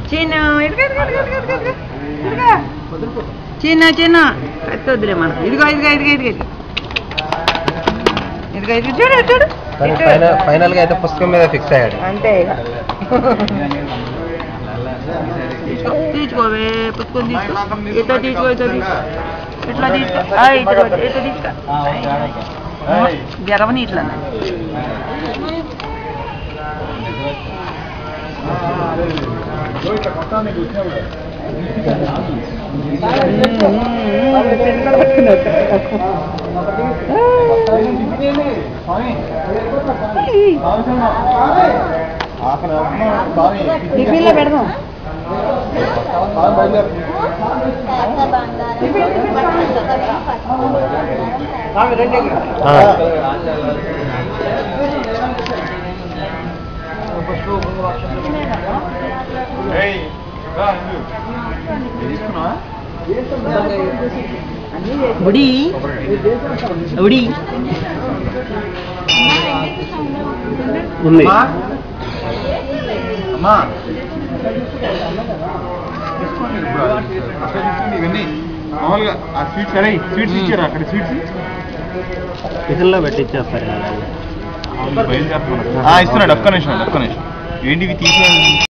చిన్న చిన్న చిన్న వద్దులే మనం ఇదిగో ఇదిగో ఇదిగో ఇదిగో ఇదిగో ఇది చూడు చూడు ఫైనల్ గా అయితే పుస్తకం మీద ఫిక్స్ అయ్యాడు అంతే తీసుకోవే పుస్తకం తీసుకో ఇట్లా తీసుకో ఇట్లా తీసుకో ఇట్లా తీసుకో ఇట్లా తీసుకో జరవని ఇట్లా టిఫిన్లో పెడదాం ఉడి ఉడి ఉంది అమ్మా ఇవన్నీ మామూలుగా ఆ స్వీట్స్ అరే స్వీట్స్ ఇచ్చారు అక్కడ స్వీట్స్ టిఫిన్లో పెట్టిచ్చేస్తారు ఇస్తున్నాడు ఒక్క నిమిషం ఏంటివి తీసి